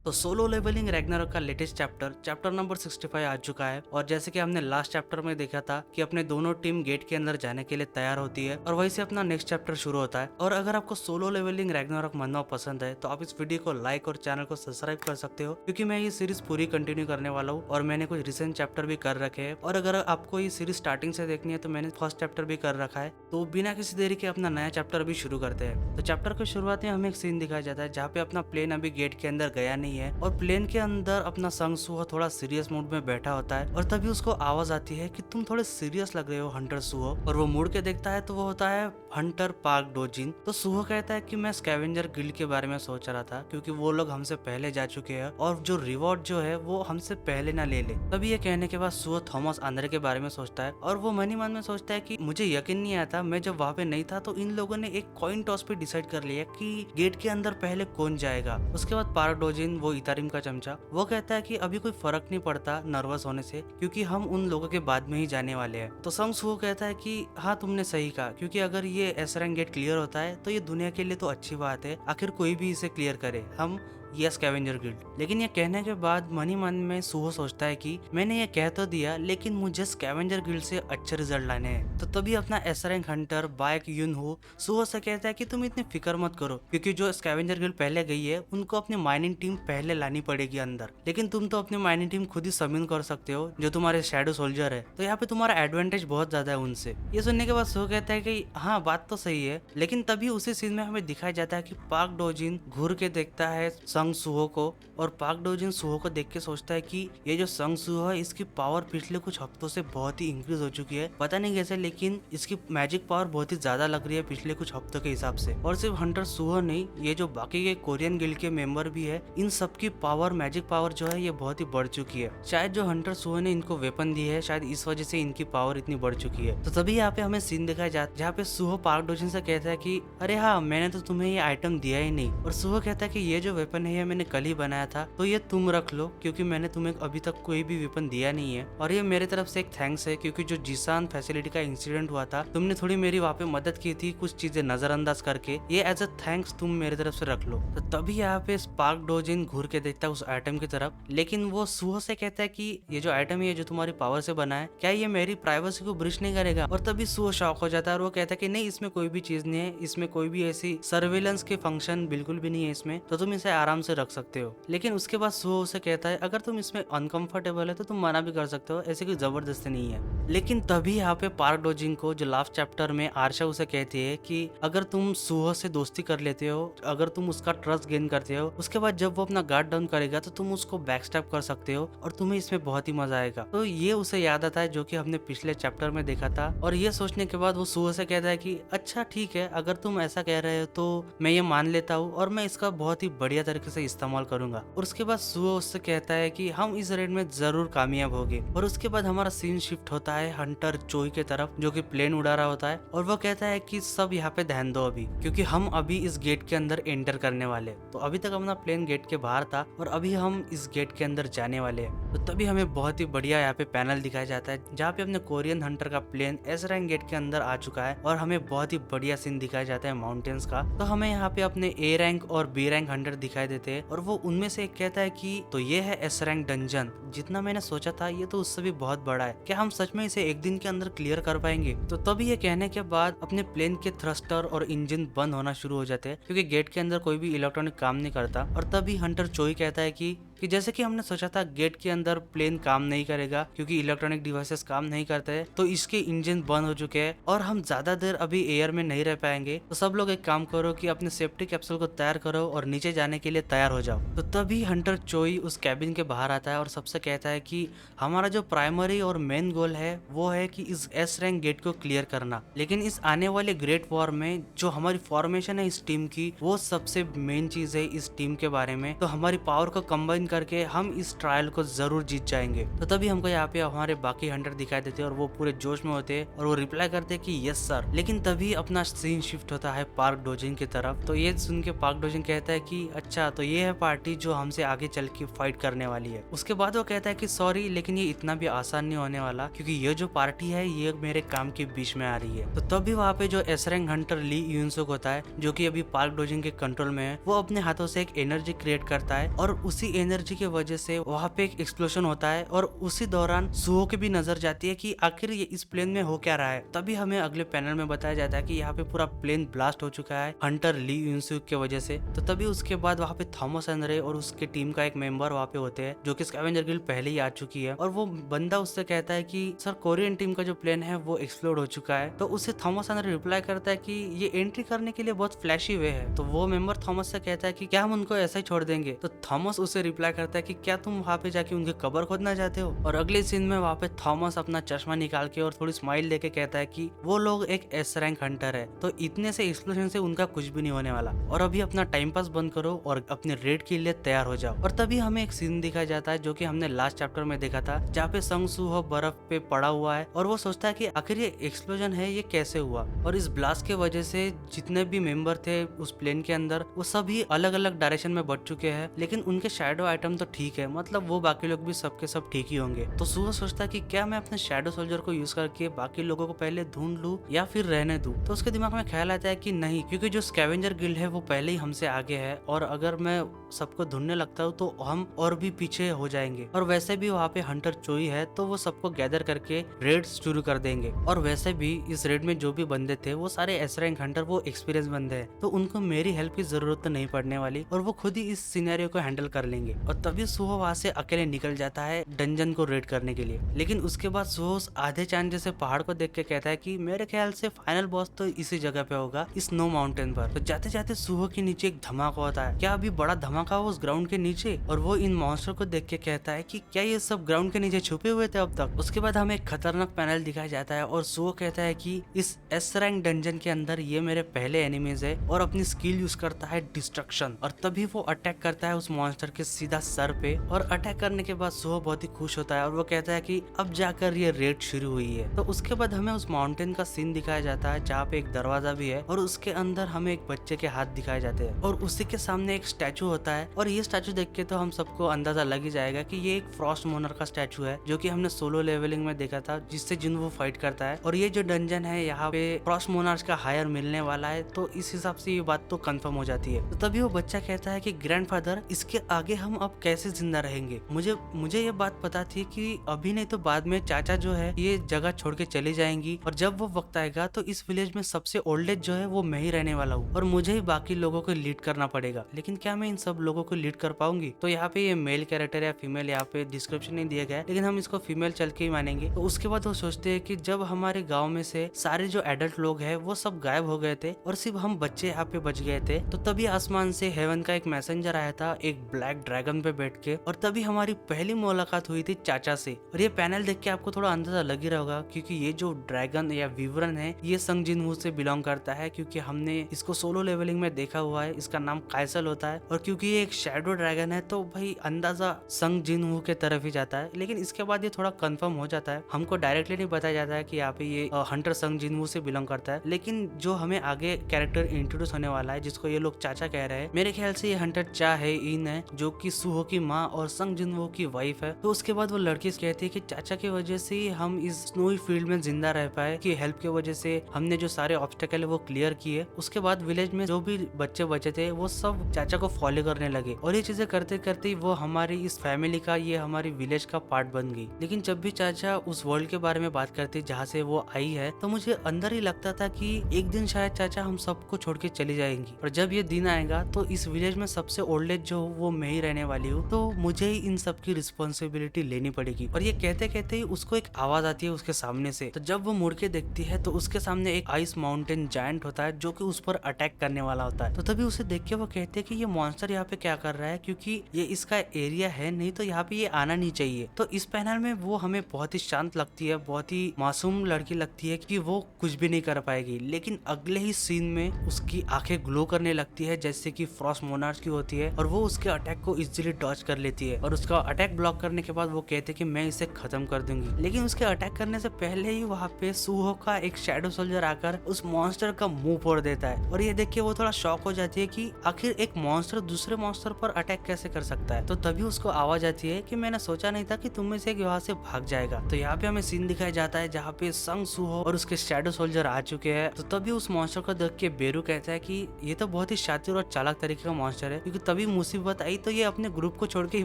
तो solo levelling Ragnarok का latest chapter chapter number 65 आ चुका है। और जैसे कि हमने लास्ट चैप्टर में देखा था कि अपने दोनों टीम गेट के अंदर जाने के लिए तैयार होती है और वहीं से अपना नेक्स्ट चैप्टर शुरू होता है। और अगर आपको सोलो लेवलिंग रैग्नारोक मनवा पसंद है तो आप इस वीडियो को लाइक और चैनल को सब्सक्राइब कर सकते हो, क्योंकि मैं ये सीरीज पूरी कंटिन्यू करने वाला हूँ और मैंने कुछ रिसेंट चैप्टर भी कर रखे हैं। और अगर आपको ये सीरीज स्टार्टिंग से देखनी है तो मैंने फर्स्ट चैप्टर भी कर रखा है। तो बिना किसी देरी के अपना नया चैप्टर भी शुरू करते हैं। तो चैप्टर की शुरुआत में हमें एक सीन दिखाया जाता है जहाँ पे अपना प्लेन अभी गेट के अंदर गया नहीं है और प्लेन के अंदर अपना संग सुहो थोड़ा सीरियस मूड में बैठा होता है। और तभी उसको आवाज आती है कि तुम थोड़े सीरियस लग रहे हो हंटर सुहो। और वो मुड़ के देखता है तो वो होता है हंटर पार्क डोजिन। तो सुहो कहता है कि मैं स्कैवेंजर गिल्ड के बारे में सोच रहा था, क्योंकि वो लोग हमसे पहले जा चुके हैं और जो रिवॉर्ड जो है वो हमसे पहले ना ले ले। तभी ये कहने के बाद सुहो थॉमस आंद्रे के बारे में सोचता है और वो मन ही मन में सोचता है कि मुझे यकीन नहीं आता, मैं जब वहाँ पे नहीं था तो इन लोगों ने एक कॉइन टॉस पे डिसाइड कर लिया कि गेट के अंदर पहले कौन जाएगा। उसके बाद पार्क डोजिन, वो इतारिम का चमचा, वो कहता है कि अभी कोई फर्क नहीं पड़ता नर्वस होने से, क्योंकि हम उन लोगों के बाद में ही जाने वाले हैं। तो संग सुहो कहता है कि हाँ तुमने सही कहा, क्योंकि अगर ये एस रैंक गेट क्लियर होता है तो ये दुनिया के लिए तो अच्छी बात है, आखिर कोई भी इसे क्लियर करे, हम ये स्कैवेंजर गिल्ड। लेकिन ये कहने के बाद मन ही मन में सुहो सोचता है कि मैंने ये कह तो दिया, लेकिन मुझे स्कैवेंजर गिल्ड से अच्छे रिजल्ट लाने हैं। तो तभी अपना एस रैंक हंटर बायक यून हो सुहो से कहता है कि तुम इतनी फिक्र मत करो, क्योंकि जो स्कैवेंजर गिल्ड पहले गई है उनको अपनी माइनिंग टीम पहले लानी पड़ेगी अंदर। लेकिन तुम तो अपनी माइनिंग टीम खुद ही समिन कर सकते हो, जो तुम्हारे शैडो सोल्जर है, तो यहाँ पे तुम्हारा एडवांटेज बहुत ज्यादा है उनसे। ये सुनने के बाद सुहो कहता है कि हाँ बात तो सही है। लेकिन तभी उसी सीन में हमें दिखाया जाता है कि पार्क डोजिन घूर के देखता है संग सुहो को, और पार्क डोजिन सुहो को देख के सोचता है कि ये जो संग सुहो है इसकी पावर पिछले कुछ हफ्तों से बहुत ही इंक्रीज हो चुकी है, पता नहीं कैसे, लेकिन इसकी मैजिक पावर बहुत ही ज्यादा लग रही है पिछले कुछ हफ्तों के हिसाब से। और सिर्फ हंटर सुहो नहीं, ये जो बाकी के कोरियन गिल्ड के मेंबर भी है, इन सबकी पावर, मैजिक पावर जो है ये बहुत ही बढ़ चुकी है। शायद जो हंटर सुहो ने इनको वेपन दी है, शायद इस वजह से इनकी पावर इतनी बढ़ चुकी है। तो तभी यहाँ पे हमें सीन दिखाया जाता है जहाँ पे सुहो पार्क डोजिन से कहता है कि अरे हाँ मैंने तो तुम्हें ये आइटम दिया ही नहीं। और सुहो कहता है कि ये जो वेपन है मैंने कल ही बनाया था, तो ये तुम रख लो, क्योंकि मैंने तुम्हें अभी तक कोई भी वेपन दिया नहीं है। और ये मेरे तरफ से एक थैंक्स है, क्योंकि जो जिसान फैसिलिटी का इंसिडेंट हुआ था, तुमने थोड़ी मेरी वहाँ पे मदद की थी कुछ चीजें नजरअंदाज करके, ये एज अ थैंक्स तुम मेरे तरफ से रख लो। तो तभी यहाँ पे स्पार्क डोजिन घूर के देखता है उस आइटम की तरफ, लेकिन वो सुहो से कहता है कि ये जो आइटम है जो तुम्हारी पावर से बना है, क्या ये मेरी प्राइवेसी को ब्रीच नहीं करेगा। और तभी सुहो शॉक हो जाता है और वो कहता है कि नहीं, इसमें कोई भी चीज नहीं है, इसमें कोई भी ऐसी सर्वेलेंस के फंक्शन बिल्कुल भी नहीं है इसमें, तो तुम इसे आराम से रख सकते हो। लेकिन उसके बाद सुहो उसे कहता है अगर तुम इसमें अनकंफर्टेबल है तो तुम मना भी कर सकते हो, ऐसी कोई जबरदस्ती नहीं है। लेकिन तभी यहाँ पे पार्क डोजिन को, जो लास्ट चैप्टर में आरशा उसे कहती है कि अगर तुम सुहो से दोस्ती कर लेते हो, अगर तुम उसका ट्रस्ट गेन करते हो, उसके बाद जब वो अपना गार्ड डाउन करेगा तो तुम उसको बैकस्टैप कर सकते हो और तुम्हें इसमें बहुत ही मजा आएगा। तो ये उसे याद आता है जो कि हमने पिछले चैप्टर में देखा था। और ये सोचने के बाद वो सुहो से कहता है कि अच्छा ठीक है, अगर तुम ऐसा कह रहे हो तो मैं ये मान लेता हूँ और मैं इसका बहुत ही बढ़िया तरीके से इस्तेमाल करूंगा। और उसके बाद सुहो उससे कहता है कि हम इस रेड में जरूर कामयाब होंगे। और उसके बाद हमारा सीन शिफ्ट होता है हंटर चोई के तरफ, जो कि प्लेन उड़ा रहा होता है, और वो कहता है कि सब यहाँ पे ध्यान दो अभी, क्योंकि हम अभी इस गेट के अंदर एंटर करने वाले। तो अभी तक अपना प्लेन गेट के बाहर था और अभी हम इस गेट के अंदर जाने वाले हैं। तो तभी हमें बहुत ही बढ़िया यहाँ पे पैनल दिखाया जाता है जहाँ पे अपने कोरियन हंटर का प्लेन एस रैंक गेट के अंदर आ चुका है और हमें बहुत ही बढ़िया सीन दिखाया जाता है माउंटेन्स का। तो हमें यहाँ पे अपने ए रैंक और बी रैंक हंटर दिखाई देते हैं और वो उनमें से एक कहता है कि तो ये है एस रैंक डंजन, जितना मैंने सोचा था ये तो उससे भी बहुत बड़ा है, क्या हम सच में इसे एक दिन के अंदर क्लियर कर पाएंगे। तो तभी ये कहने के बाद अपने प्लेन के थ्रस्टर और इंजन बंद होना शुरू हो जाते हैं, क्योंकि गेट के अंदर कोई भी इलेक्ट्रॉनिक काम नहीं करता। और तभी हंटर चोई कहता है कि जैसे कि हमने सोचा था गेट के अंदर प्लेन काम नहीं करेगा क्योंकि इलेक्ट्रॉनिक डिवाइसेस काम नहीं करते हैं, तो इसके इंजन बंद हो चुके हैं और हम ज्यादा देर अभी एयर में नहीं रह पाएंगे। तो सब लोग एक काम करो कि अपने सेफ्टी कैप्सूल को तैयार करो और नीचे जाने के लिए तैयार हो जाओ। तो तभी हंटर चोई उस कैबिन के बाहर आता है और सबसे कहता है कि हमारा जो प्राइमरी और मेन गोल है वो है कि इस एस रैंक गेट को क्लियर करना, लेकिन इस आने वाले ग्रेट वॉर में जो हमारी फॉर्मेशन है इस टीम की, वो सबसे मेन चीज है इस टीम के बारे में। तो हमारी पावर को कंबाइन करके हम इस ट्रायल को जरूर जीत जाएंगे। तो तभी हमको यहाँ पे हमारे बाकी हंटर दिखाई देते और वो पूरे जोश में होते और वो रिप्लाई करते कि यस सर। लेकिन तभी अपना सीन शिफ्ट होता है पार्क डोजिन की तरफ। तो ये सुन के पार्क डोजिन कहता है कि अच्छा तो ये है पार्टी जो हमसे आगे चल के फाइट करने वाली है। उसके बाद वो कहता है कि सॉरी लेकिन ये इतना भी आसान नहीं होने वाला, क्योंकि ये जो पार्टी है ये मेरे काम के बीच में आ रही है। तो तभी वहाँ पे जो एस रैंक हंटर ली यूनसुक होता है, जो कि अभी पार्क डोजिन के कंट्रोल में है, वो अपने हाथों से एक एनर्जी क्रिएट करता है और उसी एनर्जी की वजह से वहाँ पे एक एक्सप्लोजन होता है और उसी दौरान सुहो की भी नजर जाती है कि आखिर ये इस प्लेन में हो क्या रहा है। तभी हमें अगले पैनल में बताया जाता है कि यहाँ पे पूरा प्लेन ब्लास्ट हो चुका है हंटर ली यूनसुक की वजह से। तो तभी उसके बाद वहाँ पे थॉमस एंड्रे और उसके टीम का एक मेंबर वहाँ पे होते हैं, जो कि स्कैवेंजर गिल्ड पहले ही आ चुकी है, और वो बंदा उससे कहता है कि सर कोरियन टीम का जो प्लेन है वो एक्सप्लोड हो चुका है। तो उससे थॉमस एंड्रे रिप्लाई करता है कि ये एंट्री करने के लिए बहुत फ्लैशी वे है। तो वो मेंबर थॉमस से कहता है कि क्या हम उनको ऐसा ही छोड़ देंगे। तो थॉमस उसे रिप्लाई करता है कि क्या तुम वहाँ पे जाके उनकी कब्र खोदना चाहते हो। और अगले सीन में वहाँ पे थॉमस अपना चश्मा निकाल के और थोड़ी स्माइल देके कहता है कि वो लोग एक एस रैंक हंटर है, तो इतने से एक्सप्लोजन से उनका कुछ भी नहीं होने वाला, और अभी अपना टाइम पास बंद करो और अपने रेड के लिए तैयार हो जाओ। और तभी हमें एक सीन दिखाया जाता है जो कि हमने लास्ट चैप्टर में देखा था, जहाँ पे संग सुहो बर्फ पे पड़ा हुआ है और वो सोचता है कि आखिर ये एक्सप्लोजन है ये कैसे हुआ। और इस ब्लास्ट के वजह से जितने भी मेंबर थे उस प्लेन के अंदर वो सभी अलग अलग डायरेक्शन में बढ़ चुके हैं, लेकिन उनके शैडो आइटम तो ठीक है, मतलब वो बाकी लोग भी सबके सब ठीक ही होंगे। तो सुहो सोचता है कि क्या मैं अपने शैडो सोल्जर को यूज करके बाकी लोगों को पहले ढूंढ लूं या फिर रहने दूं। तो उसके दिमाग में ख्याल आता है कि नहीं, क्योंकि जो स्कैवेंजर गिल्ड है वो पहले ही हमसे आगे है और अगर मैं सबको ढूंढने लगता हूँ तो हम और भी पीछे हो जाएंगे। और वैसे भी वहाँ पे हंटर चोई है तो वो सबको गैदर करके रेड शुरू कर देंगे। और वैसे भी इस रेड में जो भी बंदे थे वो सारे एस रैंक हंटर वो एक्सपीरियंस बंदे हैं, तो उनको मेरी हेल्प की जरूरत तो नहीं पड़ने वाली और वो खुद ही इस सिनेरियो को हैंडल कर लेंगे। और तभी सुहो वहाँ से अकेले निकल जाता है डंजन को रेड करने के लिए। लेकिन उसके बाद सुहो उस आधे चांद जैसे पहाड़ को देख के कहता है कि मेरे ख्याल से फाइनल बॉस तो इसी जगह पे होगा, इस स्नो माउंटेन पर। तो जाते जाते सुहो के नीचे एक धमाका होता है। क्या अभी बड़ा धमाका हो उस ग्राउंड के नीचे? और वो इन मॉन्स्टर को देख के कहता है कि क्या ये सब ग्राउंड के नीचे छुपे हुए थे अब तक? उसके बाद हमें एक खतरनाक पैनल दिखाया जाता है और सुहो कहता है कि इस एस रैंक डंजन के अंदर ये मेरे पहले एनिमीज है और अपनी स्किल यूज करता है डिस्ट्रक्शन। और तभी वो अटैक करता है उस मॉन्स्टर के सीधा सर पे, और अटैक करने के बाद सुहो बहुत ही खुश होता है और वो कहता है कि अब जाकर ये रेड शुरू हुई है। तो उसके बाद हमें उस माउंटेन का सीन दिखाया जाता है जहाँ पे एक दरवाजा भी है और उसके अंदर हमें एक बच्चे के हाथ दिखाए जाते हैं और उसी के सामने एक स्टैचू होता है। और ये स्टैचू देख के तो हम सबको अंदाजा लग ही जाएगा कि ये एक फ्रॉस्ट मोनर का स्टैचू है, जो कि हमने सोलो लेवलिंग में देखा था, जिससे जिन्वो फाइट करता है। और ये जो डंजन है यहाँ पे फ्रॉस्ट मोनर्स का हायर मिलने वाला है, तो इस हिसाब से ये बात तो कंफर्म हो जाती है। तो तभी वो बच्चा कहता है कि ग्रैंडफादर, इसके आगे हम अब कैसे जिंदा रहेंगे? मुझे ये बात पता थी कि अभी नहीं तो बाद में चाचा जो है ये जगह छोड़ के चली जाएंगी, और जब वो वक्त आएगा तो इस विलेज में सबसे ओल्डेज जो है वो मैं ही रहने वाला हूँ और मुझे ही बाकी लोगों को लीड करना पड़ेगा। लेकिन क्या मैं इन सब लोगों को लीड कर पाऊंगी? तो यहाँ पे ये मेल कैरेक्टर या फीमेल यहाँ पे डिस्क्रिप्शन नहीं दिया गया है, लेकिन हम इसको फीमेल चल के ही मानेंगे। तो उसके बाद वो सोचते हैं कि जब हमारे गाँव में से सारे जो एडल्ट लोग है वो सब गायब हो गए थे और सिर्फ हम बच्चे यहाँ पे बच गए थे, तो तभी आसमान से हेवन का एक मैसेंजर आया था एक ब्लैक ड्रैगन पे बैठ के, और तभी हमारी पहली मुलाकात हुई थी चाचा से। और ये पैनल देख के आपको थोड़ा अंदाजा लग ही रहा होगा, क्योंकि ये जो ड्रैगन या विवरण है ये संग जिनवू से बिलोंग करता है, क्योंकि हमने इसको सोलो लेवलिंग में देखा हुआ है। इसका नाम काइसल होता है और क्योंकि ये एक शैडो ड्रैगन है तो भाई अंदाजा संग जिनवू के तरफ ही जाता है। लेकिन इसके बाद ये थोड़ा कंफर्म हो जाता है, हमको डायरेक्टली नहीं बताया जाता है कि यहाँ पे ये हंटर संग जिनवू से बिलोंग करता है। लेकिन जो हमें आगे कैरेक्टर इंट्रोड्यूस होने वाला है जिसको ये लोग चाचा कह रहे हैं, मेरे ख्याल से ये हंटर चा है इन है, जो कि सुहो की माँ और संग जिनवू की वाइफ है। तो उसके बाद वो लड़की कहती है कि चाचा की वजह से हम इस स्नोई फील्ड में जिंदा रह पाए, कि हेल्प की वजह से हमने जो सारे ऑब्स्टेकल है वो क्लियर किए। उसके बाद विलेज में जो भी बच्चे बचे थे वो सब चाचा को फॉलो करने लगे, और ये चीजें करते करते वो हमारी इस फैमिली का, ये हमारी विलेज का पार्ट बन गई। लेकिन जब भी चाचा उस वर्ल्ड के बारे में बात करते जहाँ से वो आई है, तो मुझे अंदर ही लगता था कि एक दिन शायद चाचा हम सबको छोड़ के चली जाएंगी, और जब ये दिन आएगा तो इस विलेज में सबसे ओल्डेज जो वो मैं ही रहने वाली हूँ, तो मुझे ही इन सब की रिस्पॉन्सिबिलिटी लेनी पड़ेगी। और ये कहते कहते ही उसको एक आवाज आती है उसके सामने से। तो जब वो मुड़ के देखती है तो उसके सामने एक आइस माउंटेन जायंट होता है जो कि उस पर अटैक करने वाला होता है। तो तभी उसे देख के वो कहते हैं कि ये मॉन्स्टर यहाँ पे क्या कर रहा है, क्योंकि ये इसका एरिया है, नहीं तो यहाँ पे ये आना नहीं चाहिए। तो इस पैनल में वो हमें बहुत ही शांत लगती है, बहुत ही मासूम लड़की लगती है कि वो कुछ भी नहीं कर पाएगी। लेकिन अगले ही सीन में उसकी आंखें ग्लो करने लगती है जैसे कि फ्रॉस्ट मोनार्च की होती है, और वो उसके अटैक को इजीली डॉज कर लेती है। और उसका अटैक ब्लॉक करने के बाद वो कहते कि मैं इसे खत्म कर दूंगी। लेकिन उसके अटैक करने से पहले ही वहाँ पे सुहो का एक शैडो सोल्जर आकर उस मॉन्स्टर का मुंह फोड़ देता है। और ये देख के वो थोड़ा शॉक हो जाती है कि आखिर एक मॉन्स्टर दूसरे मॉन्स्टर पर अटैक कैसे कर सकता है। तो तभी उसको आवाज आती है कि मैंने सोचा नहीं था कि तुम में से एक यहाँ से भाग जाएगा। तो यहाँ पे हमें सीन दिखाया जाता है जहाँ पे संग सुहो और उसके शैडो सोल्जर आ चुके हैं। तो तभी उस मॉन्स्टर को देख के बेरू कहता है कि ये तो बहुत ही शातिर और चालाक तरीके का मॉन्स्टर है, क्योंकि तभी मुसीबत आई तो ये अपने ग्रुप को छोड़ के ही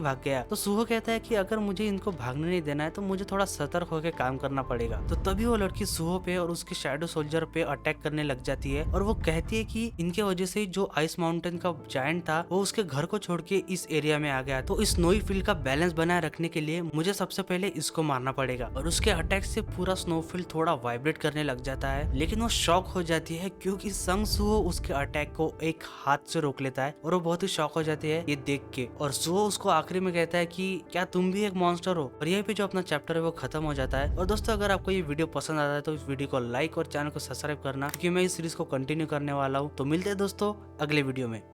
भाग गया। तो सुहो कहता है कि अगर मुझे इनको भागने नहीं देना है तो मुझे थोड़ा सतर्क होकर काम करना पड़ेगा। तो तभी वो लड़की सुहो पे और उसके शैडो सोल्जर पे अटैक करने लग जाती है, और वो कहती है कि इनके वजह से जो आइस माउंटेन का जायंट था वो उसके घर को छोड़ के इस एरिया में आ गया। तो इस स्नोई फील्ड का बैलेंस बनाए रखने के लिए मुझे सबसे पहले इसको मारना पड़ेगा। और उसके अटैक से पूरा स्नोफील्ड थोड़ा वाइब्रेट करने लग जाता है। लेकिन वो शॉक हो जाती है क्योंकि संग सुहो उसके अटैक को एक हाथ से रोक लेता है, और वो बहुत ही शॉक हो जाती है ये देख के। और सुहो उसको आखिरी में कहता है कि क्या तुम भी एक मॉन्स्टर हो। और यहीं पे जो अपना चैप्टर है वो खत्म हो जाता है। और दोस्तों, अगर आपको ये वीडियो पसंद आता है तो इस वीडियो को लाइक और चैनल को सब्सक्राइब करना, क्योंकि मैं इस सीरीज को कंटिन्यू करने वाला हूँ। तो मिलते हैं दोस्तों अगले वीडियो में।